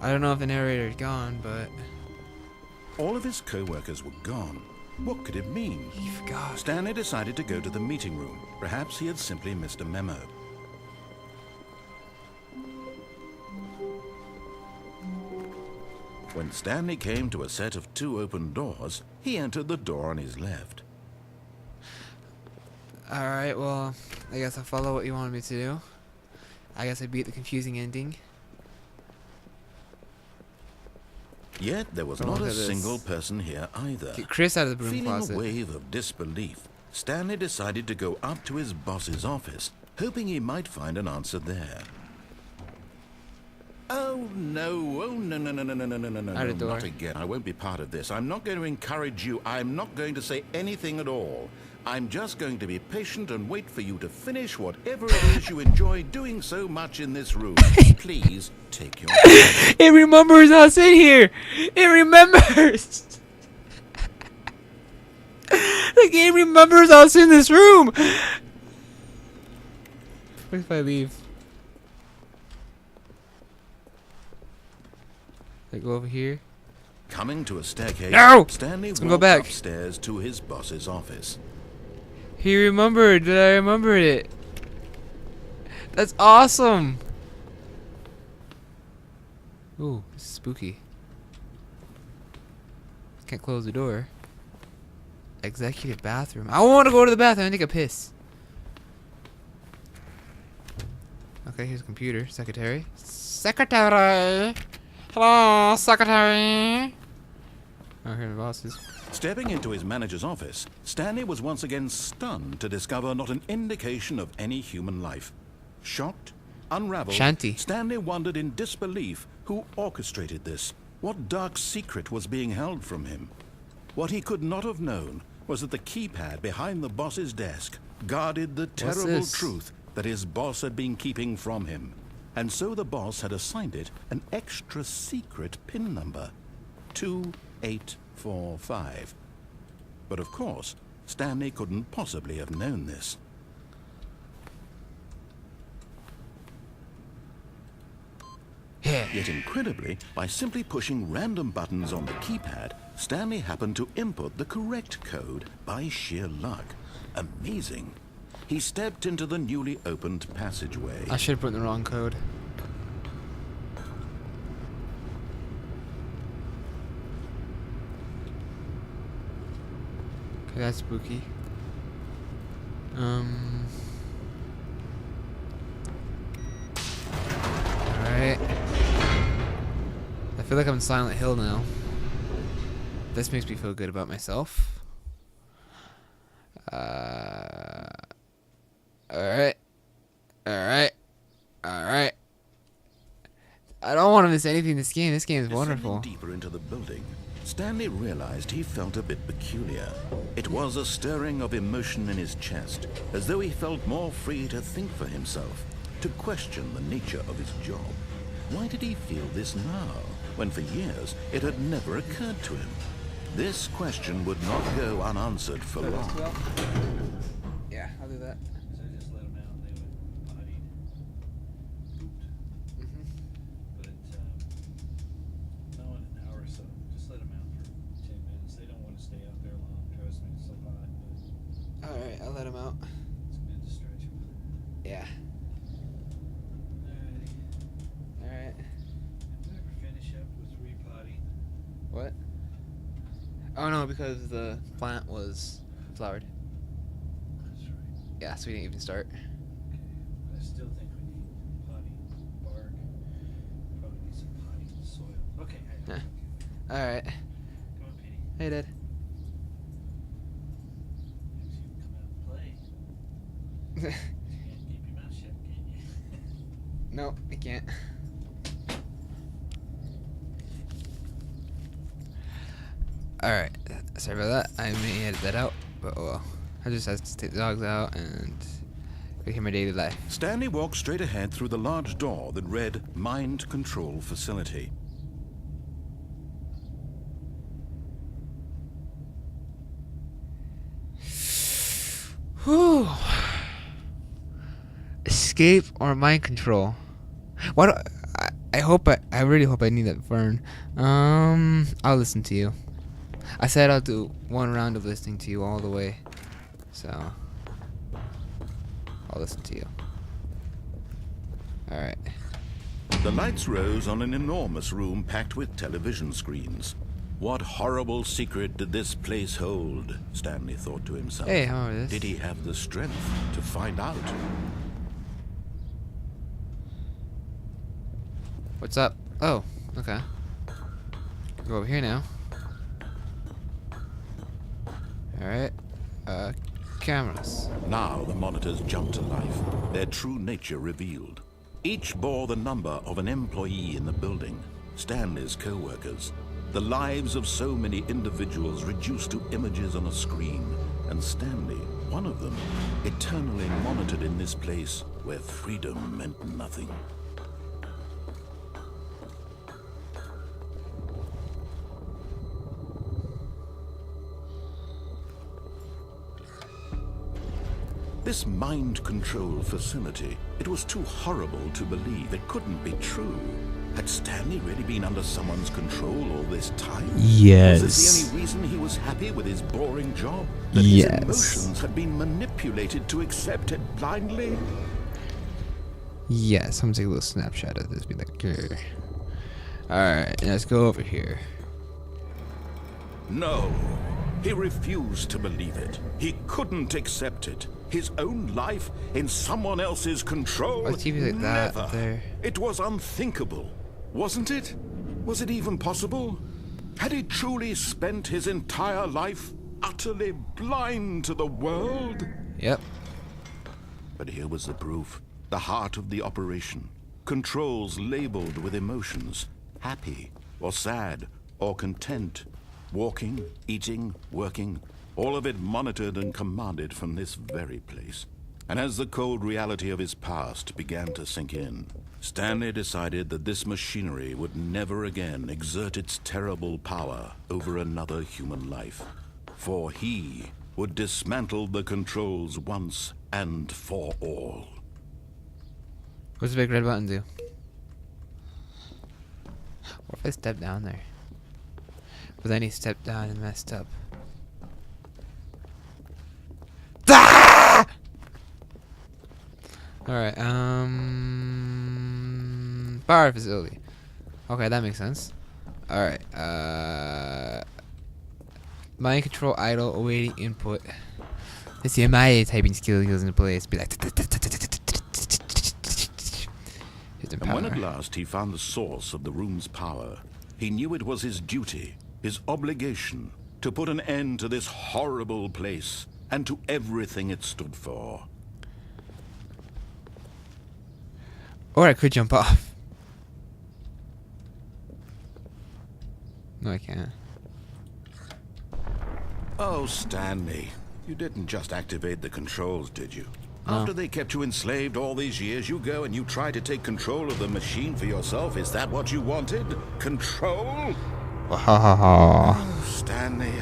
I don't know if the narrator's gone, but All of his co-workers were gone. What could it mean? he forgot. Stanley decided to go to the meeting room. Perhaps he had simply missed a memo. When Stanley came to a set of 2 open doors, he entered the door on his left. Alright, well, I guess I'll follow what you wanted me to do. I guess I beat the confusing ending. Yet there was Oh, not look a at this. single person here either. Get Chris out of the broom Feeling closet. a wave of disbelief, Stanley decided to go up to his boss's office, hoping he might find an answer there. Oh no, Out the door. not again. I won't be part of this. I'm not going to encourage you. I'm not going to say anything at all. I'm just going to be patient and wait for you to finish whatever it is you enjoy doing so much in this room. Please take your time. It remembers us in here! It remembers! The game remembers us in this room! What if I leave? I go over here? Coming to a staircase, No! Stanley Let's go walked back. upstairs to his boss's office. He remembered that I remembered it. That's awesome! Ooh, this is spooky. Can't close the door. Executive bathroom. I want to go to the bathroom and take a piss. Okay, here's a computer. Secretary. Secretary! Hello, secretary! Oh, here are the bosses. Stepping into his manager's office, Stanley was once again stunned to discover not an indication of any human life. Shocked, unraveled, Shanty. Stanley wondered in disbelief who orchestrated this. What dark secret was being held from him? What he could not have known was that the keypad behind the boss's desk guarded the terrible this? truth that his boss had been keeping from him. And so the boss had assigned it an extra secret PIN number, 2845. But of course, Stanley couldn't possibly have known this. Yeah. Yet incredibly, by simply pushing random buttons on the keypad, Stanley happened to input the correct code by sheer luck. Amazing. He stepped into the newly opened passageway. I should have put in the wrong code. Okay, that's spooky. Alright. I feel like I'm in Silent Hill now. This makes me feel good about myself. Alright. Alright. Alright. I don't want to miss anything in this game. This game is wonderful. Descending deeper into the building, Stanley realized he felt a bit peculiar. It was a stirring of emotion in his chest, as though he felt more free to think for himself, to question the nature of his job. Why did he feel this now, when for years it had never occurred to him? This question would not go unanswered for long. Yeah, I'll do that. So I just let them out and they went pottied, pooped. But no, in an hour or so, just let them out for 10 minutes. They don't want to stay out there long, trust me, it's so hot, but Alright, I'll let him out. it's good to stretch them. Yeah. Alrighty. Alright. Did we ever finish up with repotting? What? Oh no, because the plant was flowered. That's right. Yeah, so we didn't even start. Okay. But I still think we need potting bark. Probably need some potting soil. Okay, Yeah. okay. Alright. Come on, Penny. Hey, Dad. Maybe you can come out and play. You can't keep your mouth shut, can you? No, I can't. Alright, sorry about that. I may edit that out, but oh well. I just have to take the dogs out and go hear my daily life. Stanley walked straight ahead through the large door that read Mind Control Facility. Whew. Escape or mind control? Why do I really hope I need that Vern. I'll listen to you. I said I'll do one round of listening to you all the way. So I'll listen to you. Alright. The lights rose on an enormous room packed with television screens. What horrible secret did this place hold? Stanley thought to himself. Hey, how are this? Did he have the strength to find out? What's up? Oh, okay. Go over here now. Alright. Cameras. Now the monitors jumped to life, their true nature revealed. Each bore the number of an employee in the building, Stanley's co-workers. The lives of so many individuals reduced to images on a screen, and Stanley, one of them, eternally monitored in this place where freedom meant nothing. This mind control facility, it was too horrible to believe. It couldn't be true. Had Stanley really been under someone's control all this time? Yes. Was this the only reason he was happy with his boring job? That Yes. his emotions had been manipulated to accept it blindly? Yes, I'm gonna take a little snapshot of this. Be like, grr. Alright, let's go over here. No. He refused to believe it. He couldn't accept it. His own life in someone else's control? Why TV like that Never. up there? It was unthinkable, wasn't it? Was it even possible? Had he truly spent his entire life utterly blind to the world? Yep. But here was the proof. The heart of the operation. Controls labeled with emotions. Happy, or sad, or content. Walking, eating, working. All of it monitored and commanded from this very place. And as the cold reality of his past began to sink in, Stanley decided that this machinery would never again exert its terrible power over another human life. For he would dismantle the controls once and for all. What's the big red button do? What if I step down there? But then he stepped down and messed up. Ah! Alright, power facility. Okay, that makes sense. Alright, mind control idle, awaiting input. Let's see, my typing skill goes into place. Be like. And when at last he found the source of the room's power, he knew it was his duty, his obligation, to put an end to this horrible place and to everything it stood for. Or I could jump off. No, I can't. Oh, Stanley, you didn't just activate the controls, did you? No. After they kept you enslaved all these years, you go and you try to take control of the machine for yourself. Is that what you wanted? Control? Oh, Stanley,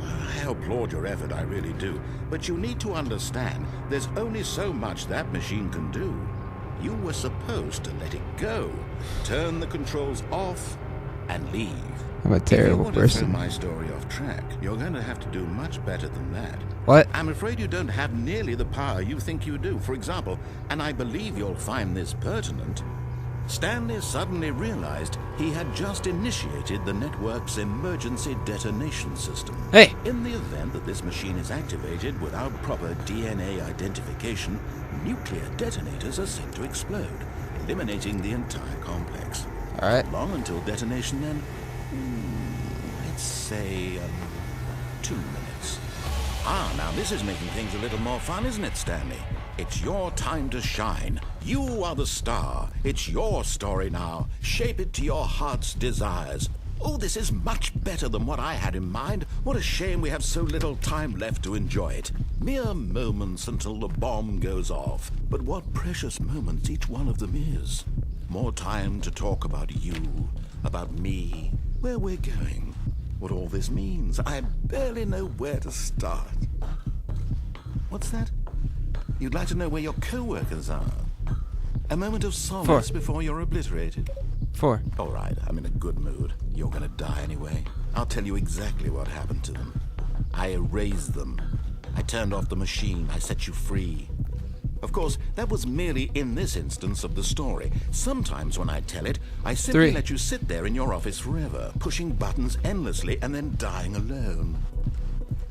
I applaud your effort, I really do. But you need to understand, there's only so much that machine can do. You were supposed to let it go, turn the controls off, and leave. I'm a terrible If you want to person. throw my story off track, you're going to have to do much better than that. What? I'm afraid you don't have nearly the power you think you do. For example, and I believe you'll find this pertinent, Stanley suddenly realized he had just initiated the network's emergency detonation system. Hey! In the event that this machine is activated without proper DNA identification, nuclear detonators are set to explode, eliminating the entire complex. Alright. How long until detonation then? Let's say 2 minutes. Now this is making things a little more fun, isn't it, Stanley? It's your time to shine. You are the star. It's your story now. Shape it to your heart's desires. Oh, this is much better than what I had in mind. What a shame we have so little time left to enjoy it. Mere moments until the bomb goes off. But what precious moments each one of them is. More time to talk about you, about me, where we're going, what all this means. I barely know where to start. What's that? You'd like to know where your co-workers are? A moment of solace before you're obliterated? 4. All right, I'm in a good mood. You're gonna die anyway. I'll tell you exactly what happened to them. I erased them. I turned off the machine. I set you free. Of course, that was merely in this instance of the story. Sometimes when I tell it, I simply 3. let you sit there in your office forever, pushing buttons endlessly and then dying alone.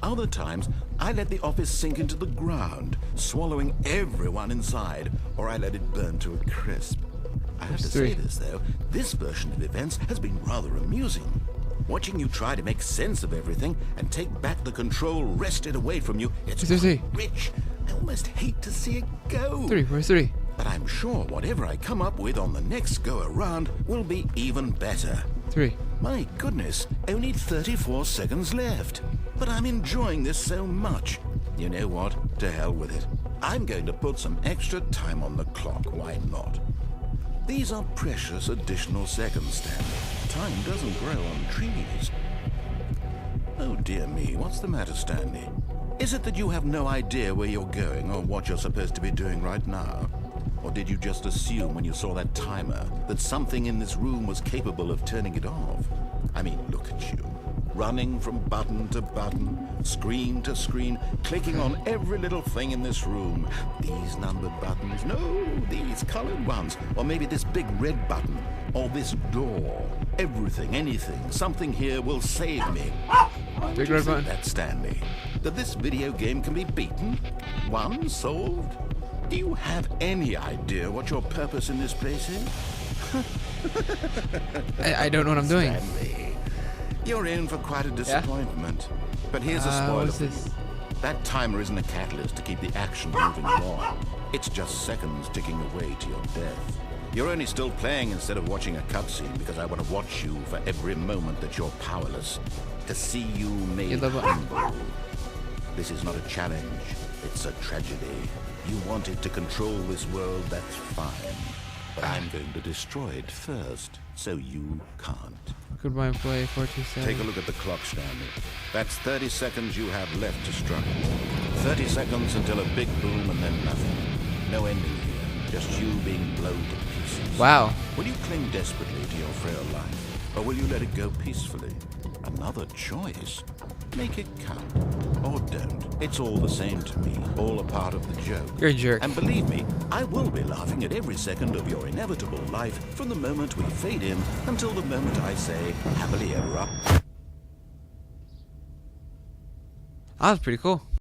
Other times, I let the office sink into the ground, swallowing everyone inside, or I let it burn to a crisp. I have to There's 3. say this, though. This version of events has been rather amusing. Watching you try to make sense of everything and take back the control wrested away from you, it's There's 3. rich. I almost hate to see it go. 3. Where's 3? But I'm sure whatever I come up with on the next go-around will be even better. 3. My goodness, only 34 seconds left. But I'm enjoying this so much. You know what? To hell with it. I'm going to put some extra time on the clock. Why not? These are precious additional seconds, Stanley. Time doesn't grow on trees. Oh dear me, what's the matter, Stanley? Is it that you have no idea where you're going or what you're supposed to be doing right now? Or did you just assume when you saw that timer that something in this room was capable of turning it off? I mean, look at you. Running from button to button, screen to screen, clicking on every little thing in this room. These numbered buttons, no, these colored ones. Or maybe this big red button, or this door. Everything, anything, something here will save me. Big red button. That Stanley, that this video game can be beaten? Won? Solved? Do you have any idea what your purpose in this place is? I don't know what I'm doing. Stanley, you're in for quite a disappointment. But here's a spoiler. What's this? That timer isn't a catalyst to keep the action moving along. It's just seconds ticking away to your death. You're only still playing instead of watching a cutscene because I want to watch you for every moment that you're powerless. To see you made Yellow button. humble. This is not a challenge. It's a tragedy. You wanted to control this world, that's fine. But I'm going to destroy it first, so you can't. Goodbye, play 427. Take a look at the clock, Stanley. That's 30 seconds you have left to struggle. 30 seconds until a big boom and then nothing. No ending here, just you being blown to pieces. Wow. Will you cling desperately to your frail life, or will you let it go peacefully? Another choice. Make it count, or don't. It's all the same to me, all a part of the joke. You're a jerk. And believe me, I will be laughing at every second of your inevitable life from the moment we fade in until the moment I say, happily ever up. That was pretty cool.